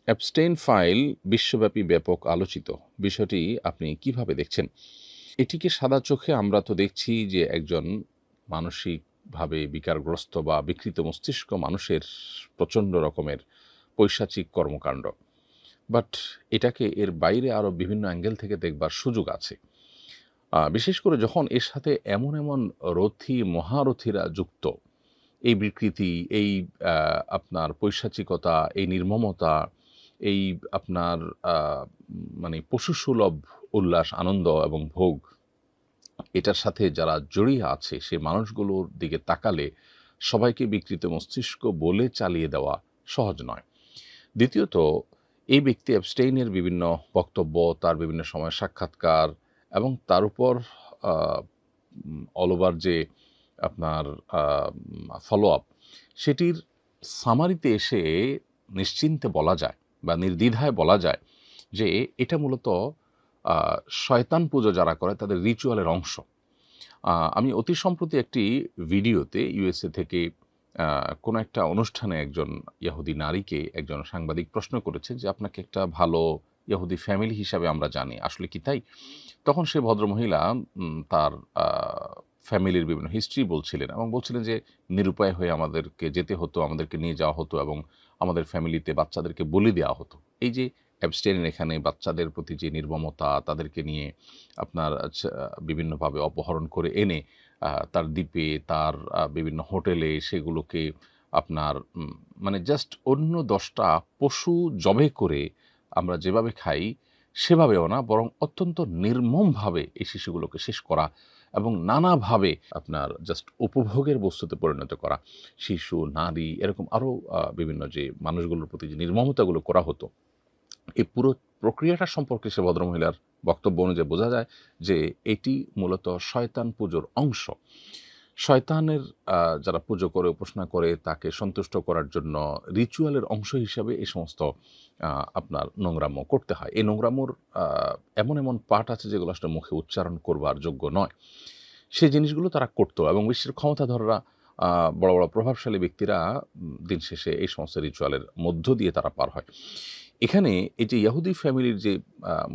Abstain file বিশ্বব্যাপী ব্যাপক আলোচিত। বিষয়টি আপনি কিভাবে দেখছেন? এটিকে সাদা চোখে আমরা তো দেখছি যে একজন মানসিকভাবে বিকারগ্রস্ত বা বিকৃত মস্তিষ্ক মানুষের প্রচণ্ড রকমের পৈশাচিক কর্মকাণ্ড। বাট এটাকে এর বাইরে আরও বিভিন্ন অ্যাঙ্গেল থেকে দেখবার সুযোগ আছে। বিশেষ করে যখন এর সাথে এমন রথী মহারথীরা যুক্ত, এই বিকৃতি, এই আপনার পৈশাচিকতা, এই নির্মমতা, এই আপনার আ মানে পশুসুলভ উল্লাস, আনন্দ এবং ভোগ, এটার সাথে যারা জড়িয়ে আছে সে মানুষগুলোর দিকে তাকালে সবাইকে বিকৃত মস্তিষ্ক বলে চালিয়ে দেওয়া সহজ নয়। দ্বিতীয়ত, এই ব্যক্তি অ্যাবস্টেইনের বিভিন্ন বক্তব্য, তার বিভিন্ন সময় সাক্ষাৎকার এবং তার উপর আ অল ওভার যে আপনার ফলো আপ, সেটির সামারিতে এসে নিশ্চিন্তে বলা যায় বা নির্দ্বিধায় বলা যায় যে এটা মূলত আ শয়তান পুজো যারা করে তাদের রিচুয়ালের অংশ। আমি অতি সম্প্রতি একটি ভিডিওতে ইউএসএ থেকে আ কোনো একটা অনুষ্ঠানে একজন ইহুদি নারীকে একজন সাংবাদিক প্রশ্ন করেছেন যে, "আপনাকে একটা ভালো ইহুদি ফ্যামিলি হিসাবে আমরা জানি। আসলে কি তাই?" তখন সে ভদ্রমহিলা তার আ ফ্যামিলির বিভিন্ন হিস্ট্রি বলছিলেন এবং বলছিলেন যে, "নিরুপায় হয়ে আমাদেরকে যেতে হতো, আমাদেরকে নিয়ে যাওয়া হতো এবং আমাদের ফ্যামিলিতে বাচ্চাদেরকে বলি দেওয়া হতো।" এই যে অ্যাবস্টেইনের এখানে বাচ্চাদের প্রতি যে নির্মমতা, তাদেরকে নিয়ে আপনার বিভিন্নভাবে অপহরণ করে এনে তার দ্বীপে, তার বিভিন্ন হোটেলে সেগুলোকে আপনার মানে জাস্ট অন্য ১০ টা পশু জবাই করে আমরা যেভাবে খাই, সেভাবেও না, বরং অত্যন্ত নির্মমভাবে এই শিশুগুলোকে শেষ করা এবং নানাভাবে আপনার জাস্ট উপভোগের বস্তুতে পরিণত করা। শিশু, নারী এরকম আরও বিভিন্ন যে মানুষগুলোর প্রতি যে নির্মমতাগুলো করা হতো, এই পুরো প্রক্রিয়াটা সম্পর্কে সে ভদ্রমহিলার বক্তব্য অনুযায়ী বোঝা যায় যে এটি মূলত শয়তান পুজোর অংশ। শয়তানের যারা পুজো করে, উপাসনা করে, তাকে সন্তুষ্ট করার জন্য রিচুয়ালের অংশ হিসাবে এই সমস্ত আপনার নোংরামো করতে হয়। এই নোংরামোর আ এমন পাঠ আছে যেগুলো আসলে মুখে উচ্চারণ করবার যোগ্য নয়। সেই জিনিসগুলো তারা করত এবং বিশ্বের ক্ষমতাধররা, আ বড় প্রভাবশালী ব্যক্তিরা দিন শেষে এই সমস্ত রিচুয়ালের মধ্য দিয়ে তারা পার হয়। এখানে এই যে ইহুদি ফ্যামিলির যে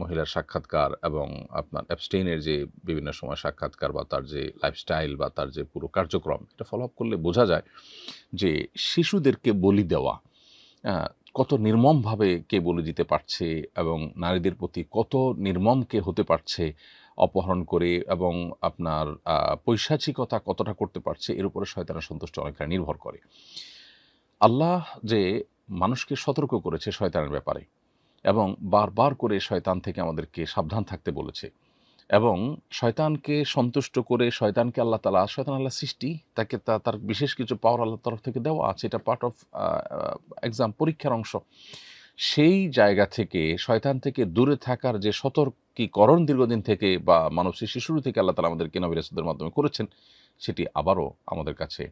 মহিলার সাক্ষাৎকার এবং আপনার অ্যাবস্টেইনের যে বিভিন্ন সময় সাক্ষাৎকার বা তার যে লাইফস্টাইল বা তার যে পুরো কার্যক্রম, এটা ফলো আপ করলে বোঝা যায় যে শিশুদেরকে বলি দেওয়া আ কত নির্মমভাবে কে বলি দিতে পারছে এবং নারীদের প্রতি কত নির্মম কে হতে পারছে অপহরণ করে এবং আপনার পৈশাচিকতা কতটা করতে পারছে, এর উপরে শয়তানের সন্তুষ্টি অনেকখানি নির্ভর করে। আল্লাহ যে মানুষকে সতর্ক করেছে শয়তানের ব্যাপারে এবং বারবার করে শয়তান থেকে আমাদেরকে সাবধান থাকতে বলেছে এবং শয়তানকে সন্তুষ্ট করে শয়তানকে আল্লাহ তাআলা, শয়তান আল্লাহর সৃষ্টি, তাকে তার বিশেষ কিছু পাওয়ার আল্লাহর তরফ থেকে দেওয়া আছে। এটা পার্ট অফ এক্সাম, পরীক্ষার অংশ। সেই জায়গা থেকে শয়তান থেকে দূরে থাকার যে সতর্কীকরণ দীর্ঘদিন থেকে বা মানব সৃষ্টির শুরু থেকে আল্লাহ তাআলা আমাদেরকে নবী রাসূলদের মাধ্যমে করেছেন, সেটি আবারও আমাদের কাছে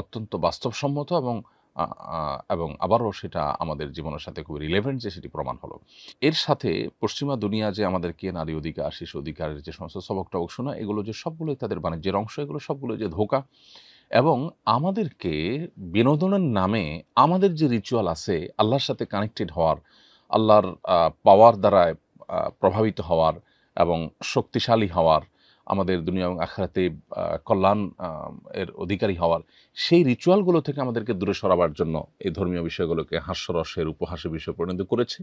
অত্যন্ত বাস্তবসম্মত এবং আ আ এবং আবারও সেটা আমাদের জীবনের সাথে খুবই রিলেভেন্ট যে সেটি প্রমাণ হলো। এর সাথে পশ্চিমা দুনিয়া যে আমাদেরকে নারী অধিকার, শিশু অধিকারের যে সমস্ত সবক-টবক শোনায়, এগুলো যে সবগুলোই তাদের বাণিজ্যের অংশ, এগুলো সবগুলোই যে ধোঁকা এবং আমাদেরকে বিনোদনের নামে আমাদের যে রিচুয়াল আছে আল্লাহর সাথে কানেক্টেড হওয়ার, আল্লাহর পাওয়ার দ্বারায় প্রভাবিত হওয়ার এবং শক্তিশালী হওয়ার, আমাদের দুনিয়া এবং আখিরাতে কল্যাণ এর অধিকারী হওয়ার, সেই রিচুয়ালগুলো থেকে আমাদেরকে দূরে সরাবার জন্য এই ধর্মীয় বিষয়গুলোকে হাস্যরসের উপহাসের বিষয়ে পরিণত করেছে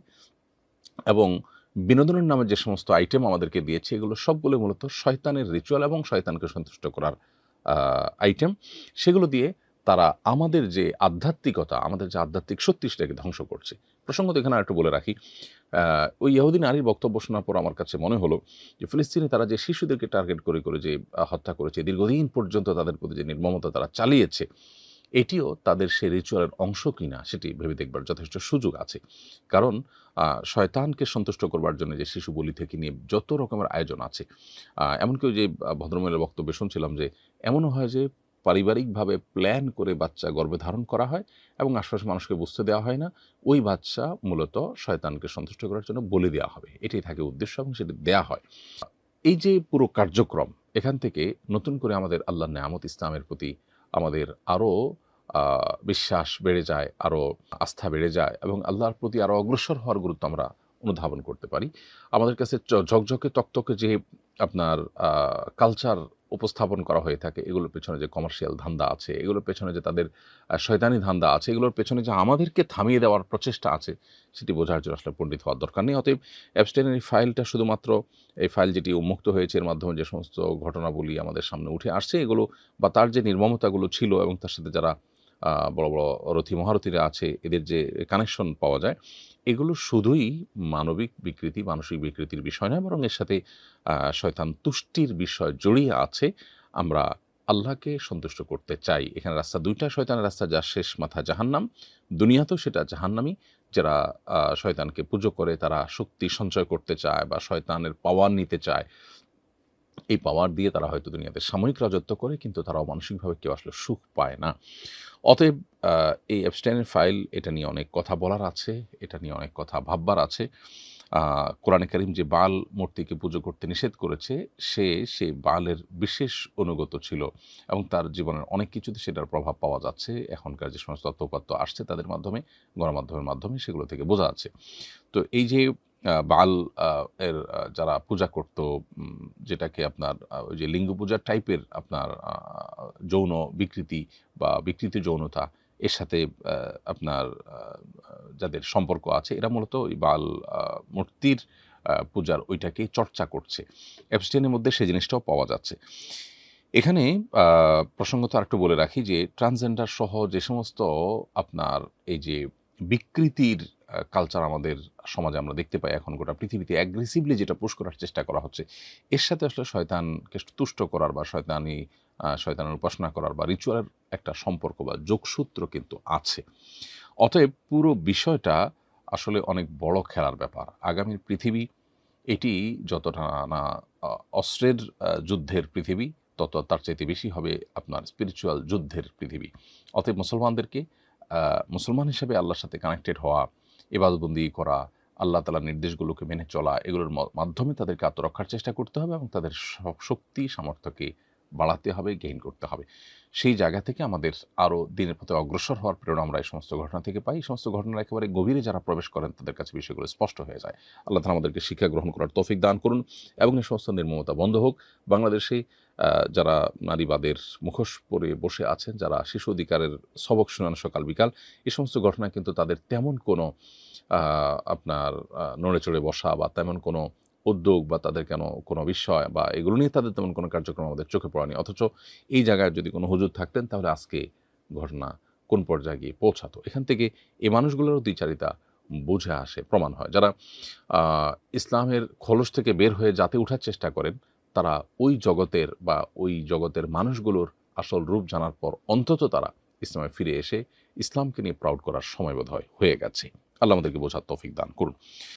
এবং বিনোদনের নামে যে সমস্ত আইটেম আমাদেরকে দিয়েছে, এগুলো সবগুলো মূলত শয়তানের রিচুয়াল এবং শয়তানকে সন্তুষ্ট করার আ আইটেম। সেগুলো দিয়ে তারা আমাদের যে আধ্যাত্মিকতা, আমাদের যে আধ্যাত্মিক শক্তি, সেটাকে ধ্বংস করছে। প্রসঙ্গত এখানে আরেকটু বলে রাখি, ওই ইহুদি নারীর বক্তব্য শোনার পর আমার কাছে মনে হলো যে ফিলিস্তিনে তারা যে শিশুদেরকে টার্গেট করে যে হত্যা করেছে, দীর্ঘদিন পর্যন্ত তাদের প্রতি যে নির্মমতা তারা চালিয়েছে, এটিও তাদের সেই রিচুয়ালের অংশ কিনা সেটি ভেবে দেখবার যথেষ্ট সুযোগ আছে। কারণ শয়তানকে সন্তুষ্ট করবার জন্য যে শিশু বলি থেকে নিয়ে যত রকমের আয়োজন আছে, এমনকি ওই যে ভদ্রমহিলার বক্তব্যে শুনছিলাম যে এমনও হয় যে পারিবারিকভাবে প্ল্যান করে বাচ্চা গর্ভে ধারণ করা হয় এবং আশপাশের মানুষকে বুঝতে দেওয়া হয় না। ওই বাচ্চা মূলত শয়তানকে সন্তুষ্ট করার জন্য বলি দেওয়া হবে। এটাই থাকে উদ্দেশ্য এবং সেটি দেয়া হয়। এই যে পুরো কার্যক্রম, এখান থেকে নতুন করে আমাদের আল্লাহর নেয়ামত ইসলামের প্রতি আমাদের আরও বিশ্বাস বেড়ে যায়, আরও আস্থা বেড়ে যায় এবং আল্লাহর প্রতি আরও অগ্রসর হওয়ার গুরুত্ব আমরা অনুধাবন করতে পারি। আমাদের কাছে ঝকঝকে তকতকে যে আপনার কালচার উপস্থাপন করা হয়ে থাকে, এগুলোর পেছনে যে কমার্শিয়াল ধান্দা আছে, এগুলোর পেছনে যে তাদের শয়তানি ধান্দা আছে, এগুলোর পেছনে যে আমাদেরকে থামিয়ে দেওয়ার প্রচেষ্টা আছে, সেটি বোঝার জন্য আসলে পণ্ডিত হওয়ার দরকার নেই। অতএব অ্যাবস্টেইনের এই ফাইলটা শুধুমাত্র এই ফাইল যেটি উন্মুক্ত হয়েছে, এর মাধ্যমে যে সমস্ত ঘটনাবলী আমাদের সামনে উঠে আসছে, এগুলো বা তার যে নির্মমতাগুলো ছিল এবং তার সাথে যারা বড়, বড় রথী মহারথীরা আছে, এদের যে কানেকশন পাওয়া যায়, এগুলো শুধুই মানবিক বিকৃতি, মানসিক বিকৃতির বিষয় নয়, বরং এর সাথে শয়তান তুষ্টির বিষয় জড়িয়ে আছে। আমরা আল্লাহকে সন্তুষ্ট করতে চাই। এখানে রাস্তা ২ টা, শয়তানের রাস্তা যার শেষ মাথা জাহান্নাম। দুনিয়াতেও সেটা জাহান্নামী। যারা শয়তানকে পুজো করে, তারা শক্তি সঞ্চয় করতে চায় বা শয়তানের পাওয়ার নিতে চায়। এই পাওয়ার দিয়ে তারা হয়তো দুনিয়াতে সাময়িক রাজত্ব করে, কিন্তু তারাও মানসিকভাবে কেউ আসলে সুখ পায় না। অতএব এই এপস্টাইনের ফাইল, এটা নিয়ে অনেক কথা বলার আছে, এটা নিয়ে অনেক কথা ভাববার আছে। কোরআনে কারিম যে বাল মূর্তিকে পুজো করতে নিষেধ করেছে, সেই বালের বিশেষ অনুগত ছিল এবং তার জীবনের অনেক কিছুতে সেটার প্রভাব পাওয়া যাচ্ছে। এখনকার যে সমস্ত তথ্য-উপাত্ত আসছে তাদের মাধ্যমে, গণমাধ্যমের মাধ্যমে, সেগুলো থেকে বোঝা যাচ্ছে। তো এই যে বাল এর যারা পূজা করত, যেটাকে আপনার ওই যে লিঙ্গ পূজার টাইপের আপনার যৌন বিকৃতি বা বিকৃত যৌনতা, এর সাথে আপনার যাদের সম্পর্ক আছে, এরা মূলত ওই বাল মূর্তির পূজার ওইটাকেই চর্চা করছে। এপস্টেইনের মধ্যে সেই জিনিসটাও পাওয়া যাচ্ছে। এখানে প্রসঙ্গত আরেকটু বলে রাখি যে ট্রান্সজেন্ডার সহ যে সমস্ত আপনার এই যে বিকৃতির কালচার আমাদের সমাজে আমরা দেখতে পাই, এখন গোটা পৃথিবীতে অ্যাগ্রেসিভলি যেটা পুশ করার চেষ্টা করা হচ্ছে, এর সাথে আসলে শয়তানকে তুষ্ট করার বা শয়তানের উপাসনা করার বা রিচুয়ালের একটা সম্পর্ক বা যোগসূত্র কিন্তু আছে। অতএব পুরো বিষয়টা আসলে অনেক বড় খেলার ব্যাপার। আগামীর পৃথিবী এটি যতটা না অস্ত্রের যুদ্ধের পৃথিবী, তত তার চাইতে বেশি হবে আপনার স্পিরিচুয়াল যুদ্ধের পৃথিবী। অতএব মুসলমানদেরকে মুসলমান হিসেবে আল্লাহর সাথে কানেক্টেড হওয়া, ইবাদতবন্দি করা, আল্লাহ তাআলার নির্দেশগুলোকে মেনে চলা, এগুলোর মাধ্যমে তাদেরকে আত্মরক্ষার চেষ্টা করতে হবে এবং তাদের শক্তি সামর্থ্যকে বাড়াতে হবে, গেইন করতে হবে। সেই জায়গা থেকে আমাদের আরও দিনের পথে অগ্রসর হওয়ার প্রেরণা আমরা এই সমস্ত ঘটনা থেকে পাই। এই সমস্ত ঘটনার একেবারে গভীরে যারা প্রবেশ করেন, তাদের কাছে বিষয়গুলো স্পষ্ট হয়ে যায়। আল্লাহ তাআলা আমাদেরকে শিক্ষা গ্রহণ করার তৌফিক দান করুন এবং এই সমস্ত নির্মমতা বন্ধ হোক। বাংলাদেশে যারা নারীবাদের মুখোশ পরে বসে আছেন, যারা শিশু অধিকারের সবক শোনান সকাল বিকাল, এই সমস্ত ঘটনা কিন্তু তাদের তেমন কোনো আপনার নড়ে চড়ে বসা বা তেমন কোনো উদ্যোগ বা তাদের কোনো বিষয় বা এগুলো নিয়ে তাদের তেমন কোনো কার্যক্রম আমাদের চোখে পড়েনি। অথচ এই জায়গায় যদি কোনো হুজুর থাকতেন, তাহলে আজকে ঘটনা কোন পর্যায়ে গিয়ে পৌঁছাতো। এখান থেকে এই মানুষগুলোরও দ্বিচারিতা বুঝে আসে, প্রমাণ হয়। যারা ইসলামের খোলস থেকে বের হয়ে যাতে উঠার চেষ্টা করেন, তারা ওই জগতের মানুষগুলোর আসল রূপ জানার পর অন্তত তারা ইসলামে ফিরে এসে ইসলামকে নিয়ে প্রাউড করার সময় বোধহয় হয়ে গেছে। আল্লাহ আমাদেরকে বোঝার তৌফিক দান করুন।